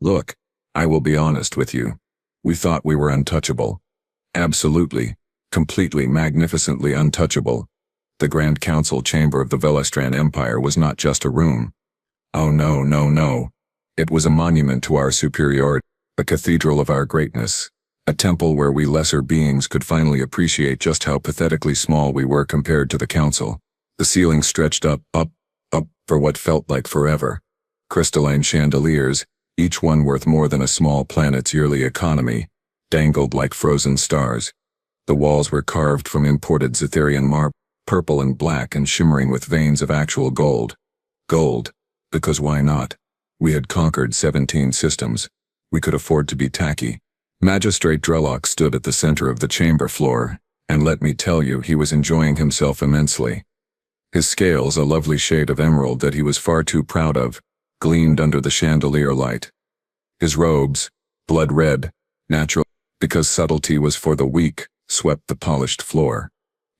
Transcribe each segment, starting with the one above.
Look, I will be honest with you. We thought we were untouchable. Absolutely, completely, magnificently untouchable. The Grand Council chamber of the Velestran Empire was not just a room. Oh no, no, no. It was a monument to our superiority, a cathedral of our greatness, a temple where we lesser beings could finally appreciate just how pathetically small we were compared to the council. The ceiling stretched up, for what felt like forever. Crystalline chandeliers, each one worth more than a small planet's yearly economy, dangled like frozen stars. The walls were carved from imported Zetherian marble, purple and black and shimmering with veins of actual gold. Gold, because why not? We had conquered 17 systems. We could afford to be tacky. Magistrate Drellock stood at the center of the chamber floor, and let me tell you, he was enjoying himself immensely. His scales, a lovely shade of emerald that he was far too proud of, gleamed under the chandelier light. His robes, blood red, natural, because subtlety was for the weak, swept the polished floor.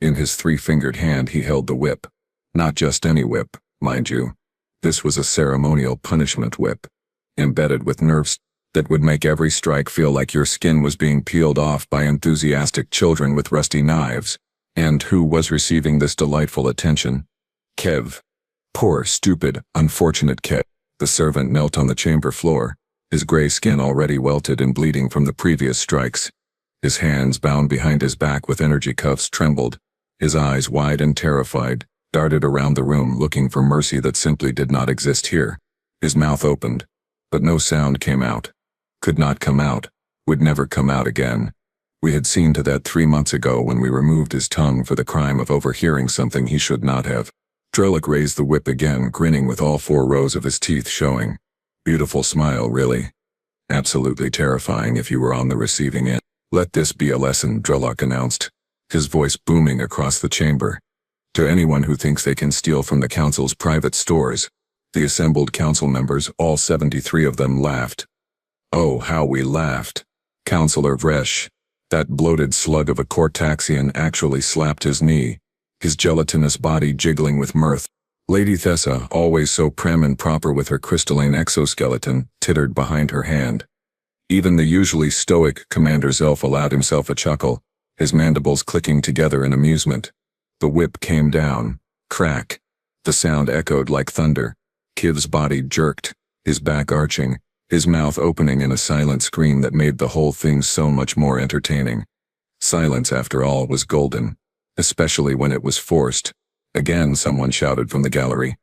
In his three-fingered hand he held the whip. Not just any whip, mind you. This was a ceremonial punishment whip, embedded with nerves that would make every strike feel like your skin was being peeled off by enthusiastic children with rusty knives. And who was receiving this delightful attention? Kev. Poor, stupid, unfortunate Kev. The servant knelt on the chamber floor, his gray skin already welted and bleeding from the previous strikes. His hands, bound behind his back with energy cuffs, trembled. His eyes, wide and terrified, darted around the room looking for mercy that simply did not exist here. His mouth opened, but no sound came out. Could not come out, would never come out again. We had seen to that 3 months ago when we removed his tongue for the crime of overhearing something he should not have. Drellock raised the whip again, grinning with all 4 rows of his teeth showing. Beautiful smile, really. Absolutely terrifying if you were on the receiving end. Let this be a lesson, Drellock announced, his voice booming across the chamber. To anyone who thinks they can steal from the council's private stores. The assembled council members, all 73 of them, laughed. Oh, how we laughed. Councillor Vresh, that bloated slug of a Cortaxian, actually slapped his knee, his gelatinous body jiggling with mirth. Lady Thessa, always so prim and proper with her crystalline exoskeleton, tittered behind her hand. Even the usually stoic Commander Zelf allowed himself a chuckle, his mandibles clicking together in amusement. The whip came down. Crack. The sound echoed like thunder. Kiv's body jerked, his back arching, his mouth opening in a silent scream that made the whole thing so much more entertaining. Silence, after all, was golden, especially when it was forced. Again, someone shouted from the gallery.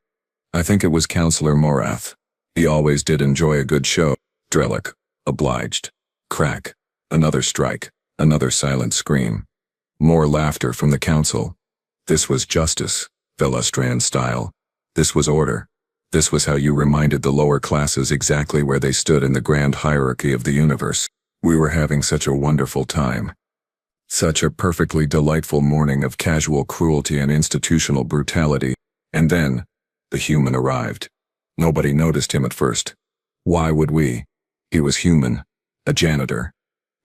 I think it was Councillor Morath. He always did enjoy a good show. Drellock obliged. Crack. Another strike. Another silent scream. More laughter from the council. This was justice, Velestran style. This was order. This was how you reminded the lower classes exactly where they stood in the grand hierarchy of the universe. We were having such a wonderful time. Such a perfectly delightful morning of casual cruelty and institutional brutality. And then, the human arrived. Nobody noticed him at first. Why would we? He was human. A janitor.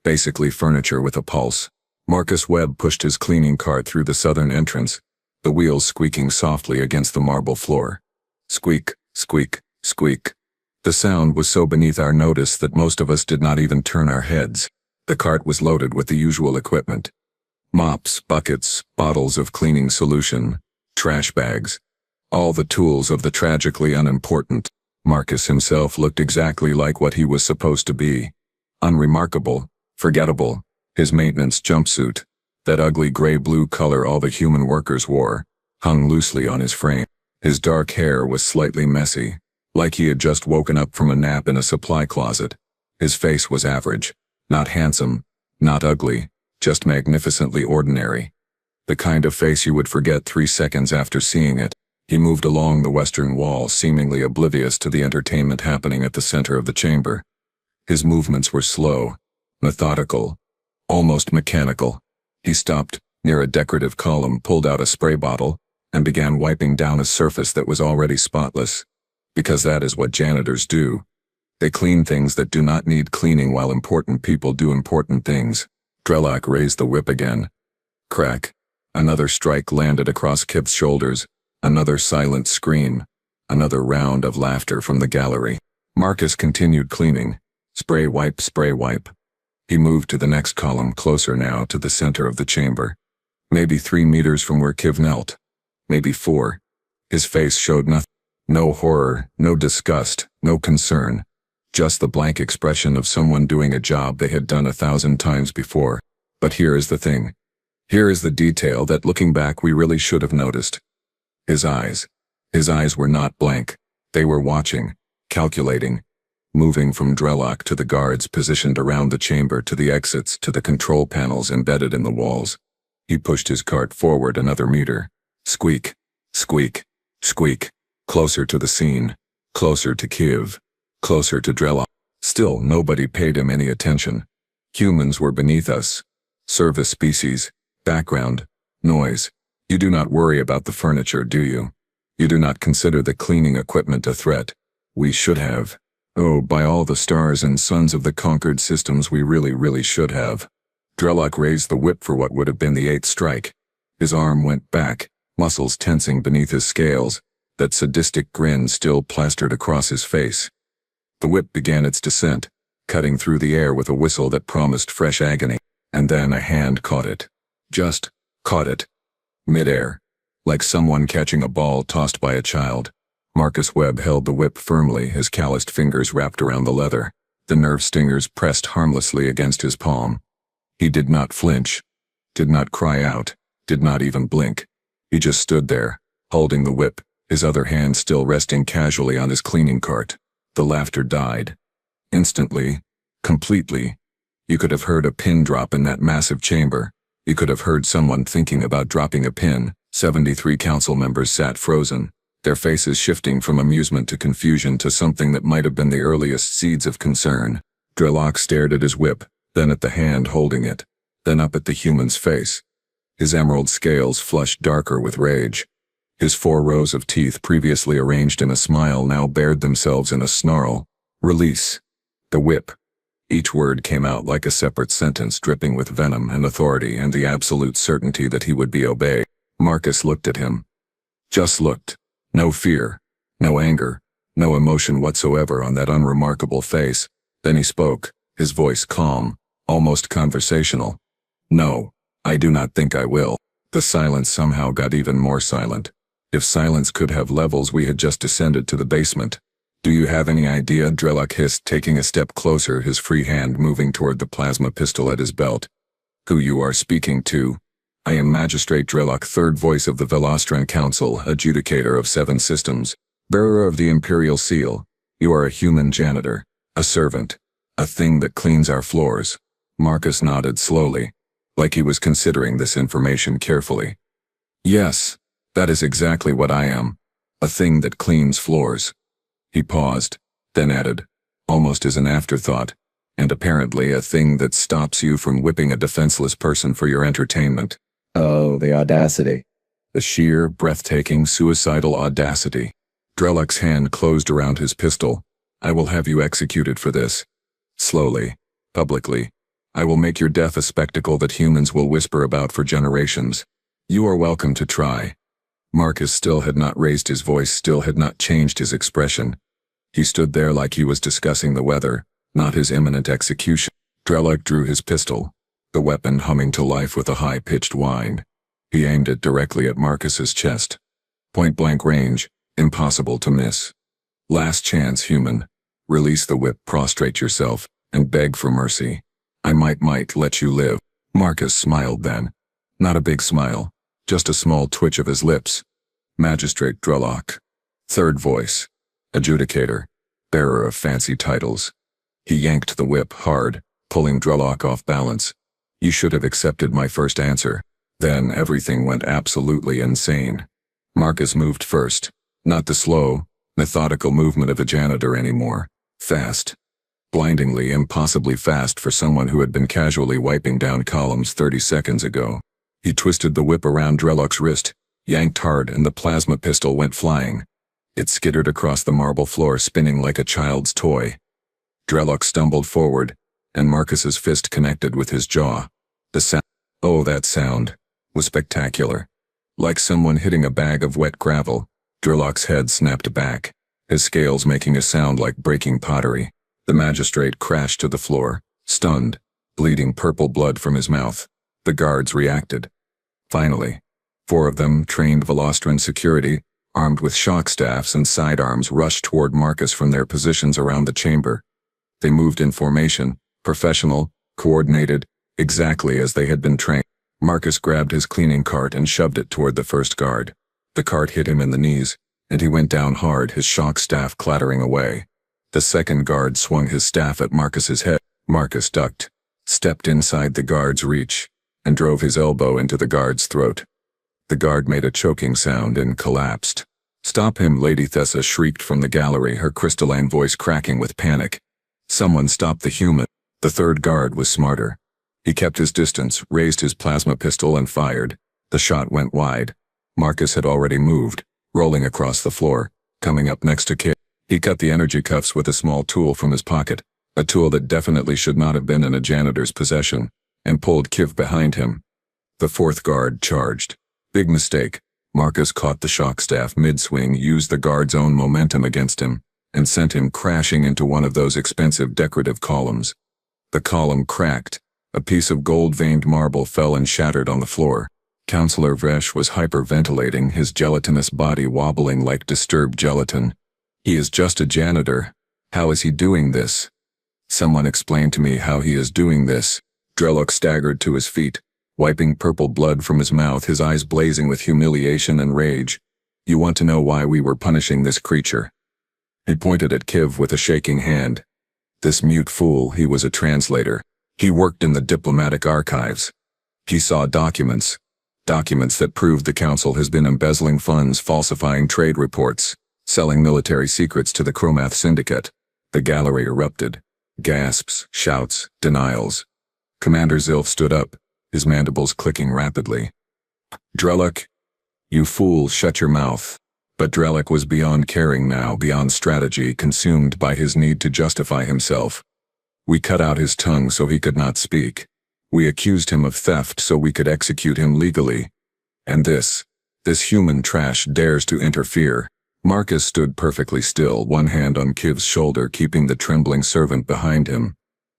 Basically furniture with a pulse. Marcus Webb pushed his cleaning cart through the southern entrance, the wheels squeaking softly against the marble floor. Squeak, squeak, squeak. The sound was so beneath our notice that most of us did not even turn our heads. The cart was loaded with the usual equipment. Mops, buckets, bottles of cleaning solution, trash bags. All the tools of the tragically unimportant. Marcus himself looked exactly like what he was supposed to be. Unremarkable, forgettable. His maintenance jumpsuit, that ugly gray-blue color all the human workers wore, hung loosely on his frame. His dark hair was slightly messy, like he had just woken up from a nap in a supply closet. His face was average, not handsome, not ugly, just magnificently ordinary. The kind of face you would forget 3 seconds after seeing it. He moved along the western wall, seemingly oblivious to the entertainment happening at the center of the chamber. His movements were slow, methodical, almost mechanical. He stopped near a decorative column, pulled out a spray bottle, and began wiping down a surface that was already spotless. Because that is what janitors do. They clean things that do not need cleaning while important people do important things. Drellock raised the whip again. Crack. Another strike landed across Kip's shoulders. Another silent scream. Another round of laughter from the gallery. Marcus continued cleaning, Spray wipe, spray wipe. He moved to the next column, closer now to the center of the chamber. Maybe 3 meters from where Kiv knelt. Maybe 4. His face showed nothing. No horror, no disgust, no concern. Just the blank expression of someone doing a job they had done 1,000 times before. But here is the thing. Here is the detail that, looking back, we really should have noticed. His eyes. His eyes were not blank. They were watching, calculating, moving from Drellock to the guards positioned around the chamber to the exits to the control panels embedded in the walls. He pushed his cart forward another meter. Squeak, squeak, squeak. Closer to the scene. Closer to Kiv. Closer to Drellock. Still, nobody paid him any attention. Humans were beneath us. Service species. Background. Noise. You do not worry about the furniture, do you? You do not consider the cleaning equipment a threat. We should have. Oh, by all the stars and suns of the conquered systems, we really should have. Drellock raised the whip for what would have been the 8th strike. His arm went back, muscles tensing beneath his scales, that sadistic grin still plastered across his face. The whip began its descent, cutting through the air with a whistle that promised fresh agony, and then a hand caught it. Just caught it. Mid-air. Like someone catching a ball tossed by a child. Marcus Webb held the whip firmly, his calloused fingers wrapped around the leather, the nerve stingers pressed harmlessly against his palm. He did not flinch, did not cry out, did not even blink. He just stood there, holding the whip, his other hand still resting casually on his cleaning cart. The laughter died. Instantly, completely. You could have heard a pin drop in that massive chamber. You could have heard someone thinking about dropping a pin. 73 council members sat frozen, their faces shifting from amusement to confusion to something that might have been the earliest seeds of concern. Drellock stared at his whip, then at the hand holding it, then up at the human's face. His emerald scales flushed darker with rage. His 4 rows of teeth, previously arranged in a smile, now bared themselves in a snarl. Release. The whip. Each word came out like a separate sentence, dripping with venom and authority and the absolute certainty that he would be obeyed. Marcus looked at him. Just looked. No fear, no anger, no emotion whatsoever on that unremarkable face. Then he spoke, his voice calm, almost conversational. No, I do not think I will. The silence somehow got even more silent. If silence could have levels, we had just descended to the basement. Do you have any idea? Drellock hissed, taking a step closer, his free hand moving toward the plasma pistol at his belt. Who you are speaking to? I am Magistrate Drellock, 3rd voice of the Velostran Council, adjudicator of 7 systems, bearer of the Imperial Seal. You are a human janitor, a servant, a thing that cleans our floors. Marcus nodded slowly, like he was considering this information carefully. Yes, that is exactly what I am, a thing that cleans floors. He paused, then added, almost as an afterthought, and apparently a thing that stops you from whipping a defenseless person for your entertainment. Oh, the audacity. The sheer, breathtaking, suicidal audacity. Drellock's hand closed around his pistol. I will have you executed for this. Slowly, publicly. I will make your death a spectacle that humans will whisper about for generations. You are welcome to try. Marcus still had not raised his voice, still had not changed his expression. He stood there like he was discussing the weather, not his imminent execution. Drellock drew his pistol, the weapon humming to life with a high-pitched whine. He aimed it directly at Marcus's chest. Point-blank range, impossible to miss. Last chance, human. Release the whip, prostrate yourself, and beg for mercy. I might let you live. Marcus smiled then. Not a big smile, just a small twitch of his lips. Magistrate Drellock. 3rd voice. Adjudicator. Bearer of fancy titles. He yanked the whip hard, pulling Drellock off balance. You should have accepted my first answer. Then everything went absolutely insane. Marcus moved first. Not the slow, methodical movement of a janitor anymore. Fast. Blindingly, impossibly fast for someone who had been casually wiping down columns 30 seconds ago. He twisted the whip around Drellock's wrist, yanked hard, and the plasma pistol went flying. It skittered across the marble floor, spinning like a child's toy. Drellock stumbled forward, and Marcus's fist connected with his jaw. The sound, oh, that sound, was spectacular. Like someone hitting a bag of wet gravel, Drellock's head snapped back, his scales making a sound like breaking pottery. The magistrate crashed to the floor, stunned, bleeding purple blood from his mouth. The guards reacted. Finally, 4 of them, trained Velostran security, armed with shock staffs and sidearms, rushed toward Marcus from their positions around the chamber. They moved in formation, professional, coordinated, exactly as they had been trained. Marcus grabbed his cleaning cart and shoved it toward the first guard. The cart hit him in the knees, and he went down hard, his shock staff clattering away. The second guard swung his staff at Marcus's head. Marcus ducked, stepped inside the guard's reach, and drove his elbow into the guard's throat. The guard made a choking sound and collapsed. "Stop him!" Lady Thessa shrieked from the gallery, her crystalline voice cracking with panic. "Someone stop the human!" The third guard was smarter. He kept his distance, raised his plasma pistol and fired. The shot went wide. Marcus had already moved, rolling across the floor, coming up next to Kid. He cut the energy cuffs with a small tool from his pocket, a tool that definitely should not have been in a janitor's possession, and pulled Kiv behind him. The fourth guard charged. Big mistake. Marcus caught the shock staff mid-swing, used the guard's own momentum against him, and sent him crashing into one of those expensive decorative columns. The column cracked. A piece of gold-veined marble fell and shattered on the floor. Counselor Vresh was hyperventilating, his gelatinous body wobbling like disturbed gelatin. "He is just a janitor. How is he doing this? Someone explain to me how he is doing this." Drelok staggered to his feet, wiping purple blood from his mouth, his eyes blazing with humiliation and rage. "You want to know why we were punishing this creature?" He pointed at Kiv with a shaking hand. "This mute fool, he was a translator. He worked in the diplomatic archives. He saw documents that proved the council has been embezzling funds, falsifying trade reports, selling military secrets to the Chromath Syndicate." The gallery erupted. Gasps, shouts, denials. Commander Zilf stood up, his mandibles clicking rapidly. "Drelok, you fool, shut your mouth." But Drelok was beyond caring now, beyond strategy, consumed by his need to justify himself. "We cut out his tongue so he could not speak. We accused him of theft so we could execute him legally. And this human trash dares to interfere." Marcus stood perfectly still, one hand on Kiv's shoulder, keeping the trembling servant behind him.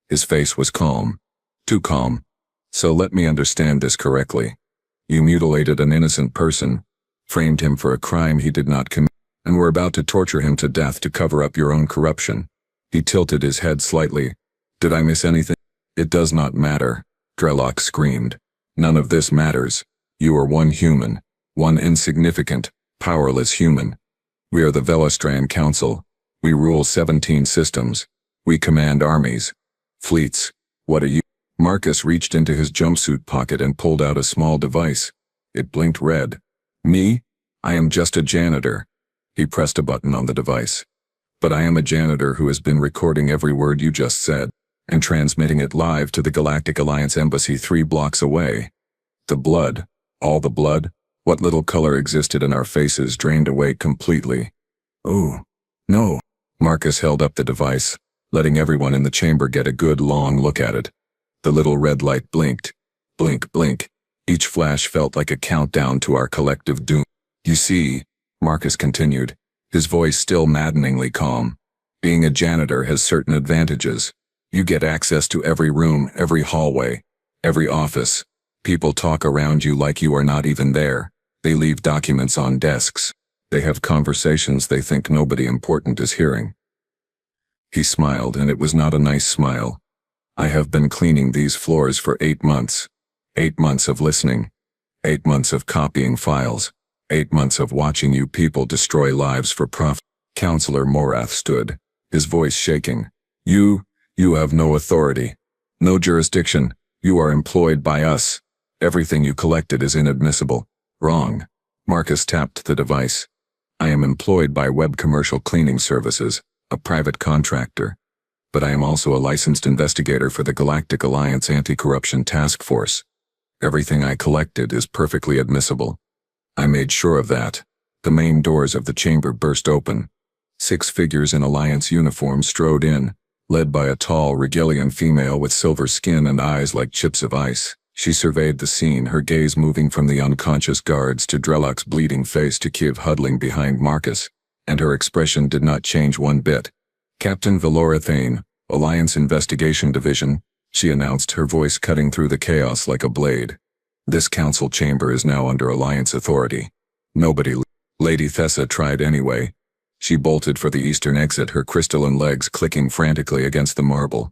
His face was calm. Too calm. "So let me understand this correctly. You mutilated an innocent person, framed him for a crime he did not commit, and were about to torture him to death to cover up your own corruption." He tilted his head slightly. "Did I miss anything?" "It does not matter," Drelok screamed. "None of this matters. You are one human, one insignificant, powerless human. We are the Velostran Council. We rule 17 systems. We command armies. Fleets. What are you?" Marcus reached into his jumpsuit pocket and pulled out a small device. It blinked red. "Me? I am just a janitor." He pressed a button on the device. "But I am a janitor who has been recording every word you just said, and transmitting it live to the Galactic Alliance Embassy 3 blocks away. The blood, all the blood, what little color existed in our faces drained away completely." "Oh, no." Marcus held up the device, letting everyone in the chamber get a good long look at it. The little red light blinked. Blink, blink. Each flash felt like a countdown to our collective doom. "You see," Marcus continued, his voice still maddeningly calm, "being a janitor has certain advantages. You get access to every room, every hallway, every office. People talk around you like you are not even there. They leave documents on desks. They have conversations they think nobody important is hearing." He smiled, and it was not a nice smile. "I have been cleaning these floors for 8 months. 8 months of listening. 8 months of copying files. 8 months of watching you people destroy lives for profit." Counselor Morath stood, his voice shaking. You have no authority. No jurisdiction. You are employed by us. Everything you collected is inadmissible." "Wrong." Marcus tapped the device. "I am employed by Web Commercial Cleaning Services, a private contractor. But I am also a licensed investigator for the Galactic Alliance Anti-Corruption Task Force. Everything I collected is perfectly admissible. I made sure of that." The main doors of the chamber burst open. 6 figures in Alliance uniforms strode in, led by a tall Regillian female with silver skin and eyes like chips of ice. She surveyed the scene, her gaze moving from the unconscious guards to Drelok's bleeding face to Kiv huddling behind Marcus, and her expression did not change one bit. "Captain Velorathane, Alliance Investigation Division, she announced, her voice cutting through the chaos like a blade. This council chamber is now under Alliance authority. Nobody. Lady Thessa tried anyway. She bolted for the eastern exit, her crystalline legs clicking frantically against the marble.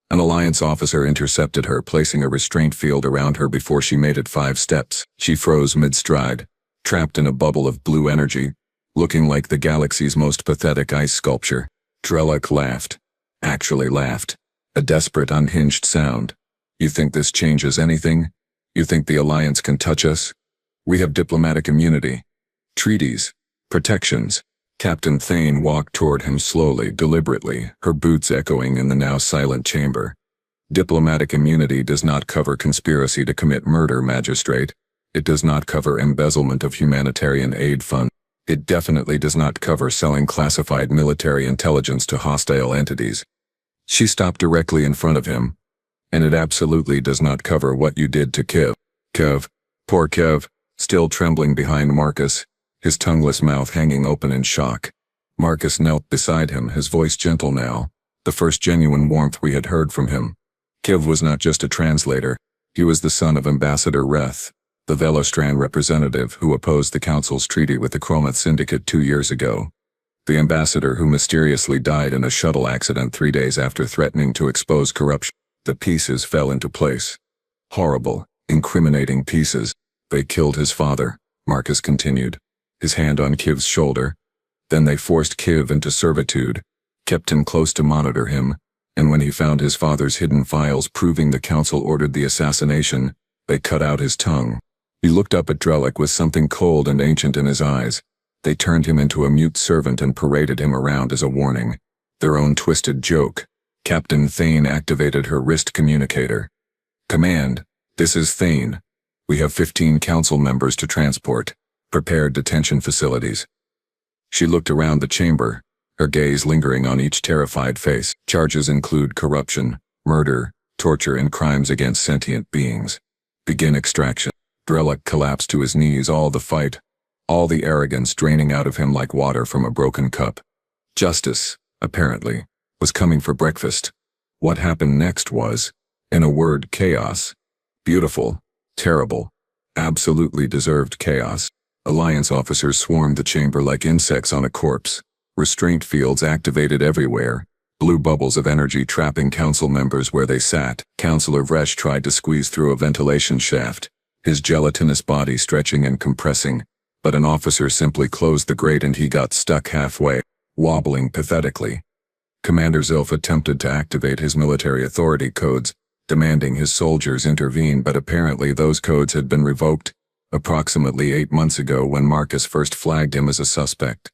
An Alliance officer intercepted her, placing a restraint field around her before she made it 5 steps. She froze mid-stride, trapped in a bubble of blue energy, looking like the galaxy's most pathetic ice sculpture. Drelok laughed. Actually laughed. A desperate, unhinged sound. You think this changes anything? You think the Alliance can touch us? We have diplomatic immunity. Treaties. Protections. Captain Thane walked toward him slowly, deliberately, her boots echoing in the now silent chamber. Diplomatic immunity does not cover conspiracy to commit murder, Magistrate. It does not cover embezzlement of humanitarian aid funds. It definitely does not cover selling classified military intelligence to hostile entities. She stopped directly in front of him. And it absolutely does not cover what you did to Kev. Kev. Poor Kev, still trembling behind Marcus, his tongueless mouth hanging open in shock. Marcus knelt beside him, his voice gentle now, the first genuine warmth we had heard from him. Kev was not just a translator, he was the son of Ambassador Reth, the Velostran representative who opposed the Council's treaty with the Chromath Syndicate 2 years ago. The ambassador who mysteriously died in a shuttle accident 3 days after threatening to expose corruption. The pieces fell into place. Horrible, incriminating pieces. They killed his father, Marcus continued, his hand on Kiv's shoulder. Then they forced Kiv into servitude, kept him close to monitor him, and when he found his father's hidden files proving the Council ordered the assassination, they cut out his tongue. He looked up at Drelok with something cold and ancient in his eyes. They turned him into a mute servant and paraded him around as a warning. Their own twisted joke. Captain Thane activated her wrist communicator. Command, this is Thane. We have 15 council members to transport. Prepare detention facilities. She looked around the chamber, her gaze lingering on each terrified face. Charges include corruption, murder, torture, and crimes against sentient beings. Begin extraction. Drelok collapsed to his knees, all the fight, all the arrogance draining out of him like water from a broken cup. Justice, apparently, was coming for breakfast. What happened next was, in a word, chaos. Beautiful, terrible, absolutely deserved chaos. Alliance officers swarmed the chamber like insects on a corpse. Restraint fields activated everywhere. Blue bubbles of energy trapping council members where they sat. Councillor Vresh tried to squeeze through a ventilation shaft, his gelatinous body stretching and compressing, but an officer simply closed the grate and he got stuck halfway, wobbling pathetically. Commander Zilf attempted to activate his military authority codes, demanding his soldiers intervene, but apparently those codes had been revoked approximately 8 months ago when Marcus first flagged him as a suspect.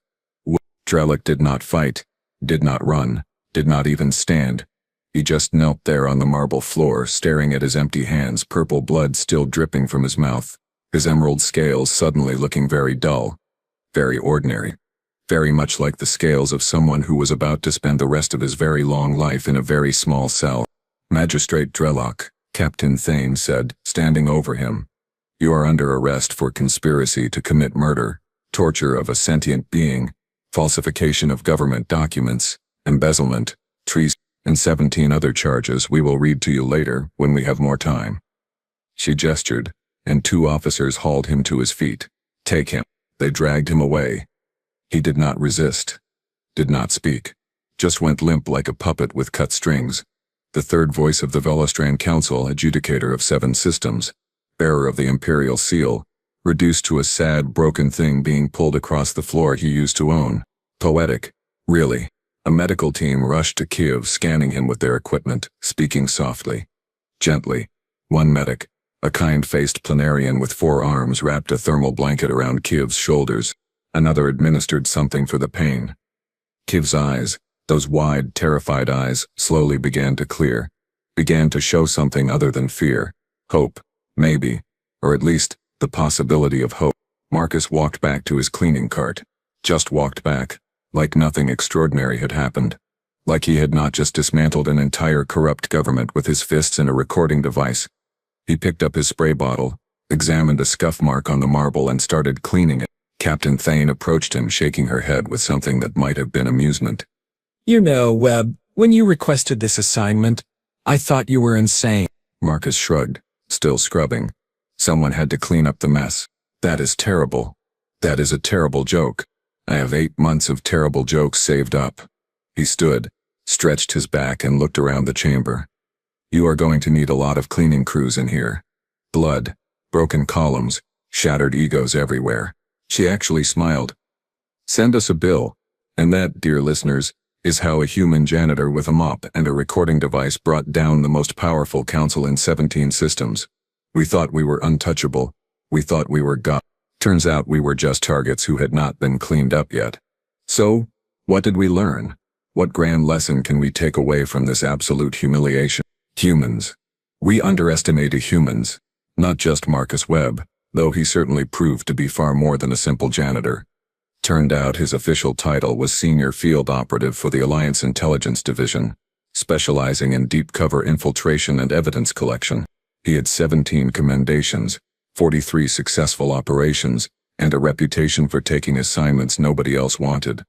Drelok did not fight, did not run, did not even stand. He just knelt there on the marble floor, staring at his empty hands, purple blood still dripping from his mouth, his emerald scales suddenly looking very dull, very ordinary, very much like the scales of someone who was about to spend the rest of his very long life in a very small cell. Magistrate Drelok, Captain Thane said, standing over him. You are under arrest for conspiracy to commit murder, torture of a sentient being, falsification of government documents, embezzlement, treason, and 17 other charges we will read to you later when we have more time. She gestured, and 2 officers hauled him to his feet. Take him. They dragged him away. He did not resist, did not speak, just went limp like a puppet with cut strings. The third voice of the Velostran Council, adjudicator of 7 systems, bearer of the Imperial Seal, reduced to a sad, broken thing being pulled across the floor he used to own. Poetic, really. A medical team rushed to Kiev, scanning him with their equipment, speaking softly, gently. One medic, a kind-faced planarian with 4 arms, wrapped a thermal blanket around Kiev's shoulders. Another administered something for the pain. Kiev's eyes, those wide, terrified eyes, slowly began to clear, began to show something other than fear. Hope, maybe, or at least, the possibility of hope. Marcus walked back to his cleaning cart. Just walked back, like nothing extraordinary had happened. Like he had not just dismantled an entire corrupt government with his fists and a recording device. He picked up his spray bottle, examined a scuff mark on the marble and started cleaning it. Captain Thane approached him, shaking her head with something that might have been amusement. You know, Webb, When you requested this assignment, I thought you were insane. Marcus shrugged, still scrubbing. Someone had to clean up the mess. That is terrible. That is a terrible joke. I have 8 months of terrible jokes saved up. He stood, stretched his back and looked around the chamber. You are going to need a lot of cleaning crews in here. Blood, broken columns, shattered egos everywhere. She actually smiled. Send us a bill. And that, dear listeners, is how a human janitor with a mop and a recording device brought down the most powerful council in 17 systems. We thought we were untouchable. We thought we were God. Turns out we were just targets who had not been cleaned up yet. So, what did we learn? What grand lesson can we take away from this absolute humiliation? Humans. We underestimated humans. Not just Marcus Webb, though he certainly proved to be far more than a simple janitor. Turned out his official title was Senior Field Operative for the Alliance Intelligence Division, specializing in deep cover infiltration and evidence collection. He had 17 commendations, 43 successful operations, and a reputation for taking assignments nobody else wanted.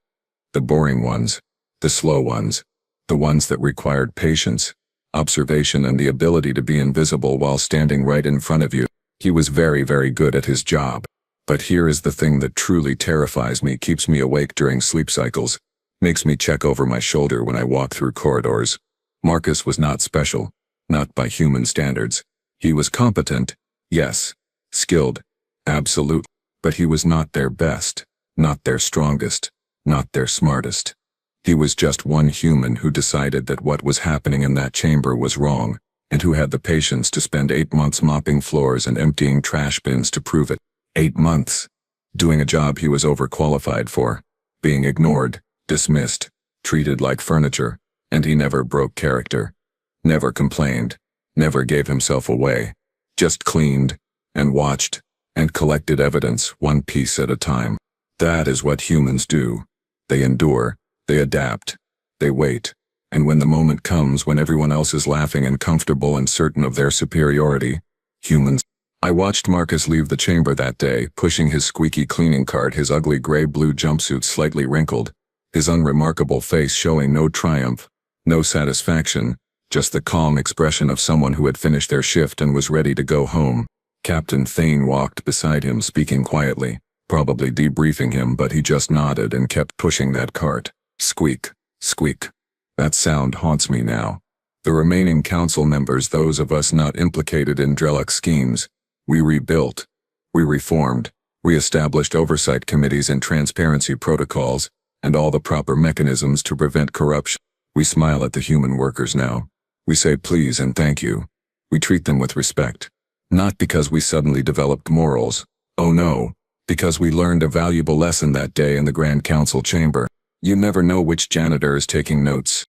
The boring ones, the slow ones, the ones that required patience, observation and the ability to be invisible while standing right in front of you. He was very, very good at his job. But here is the thing that truly terrifies me, keeps me awake during sleep cycles, makes me check over my shoulder when I walk through corridors. Marcus was not special, not by human standards. He was competent, yes, skilled, absolute, but he was not their best, not their strongest, not their smartest. He was just one human who decided that what was happening in that chamber was wrong, and who had the patience to spend 8 months mopping floors and emptying trash bins to prove it. 8 months. Doing a job he was overqualified for, being ignored, dismissed, treated like furniture, and he never broke character. Never complained, never gave himself away, just cleaned, and watched, and collected evidence one piece at a time. That is what humans do. They endure, they adapt, they wait, and when the moment comes when everyone else is laughing and comfortable and certain of their superiority, humans. I watched Marcus leave the chamber that day, pushing his squeaky cleaning cart, his ugly gray-blue jumpsuit slightly wrinkled, his unremarkable face showing no triumph, no satisfaction, just the calm expression of someone who had finished their shift and was ready to go home. Captain Thane walked beside him, speaking quietly, probably debriefing him, but he just nodded and kept pushing that cart. Squeak, squeak. That sound haunts me now. The remaining council members, those of us not implicated in Drellick schemes, we rebuilt, we reformed, we established oversight committees and transparency protocols, and all the proper mechanisms to prevent corruption. We smile at the human workers now. We say please and thank you. We treat them with respect. Not because we suddenly developed morals. Oh no, because we learned a valuable lesson that day in the Grand Council chamber. You never know which janitor is taking notes.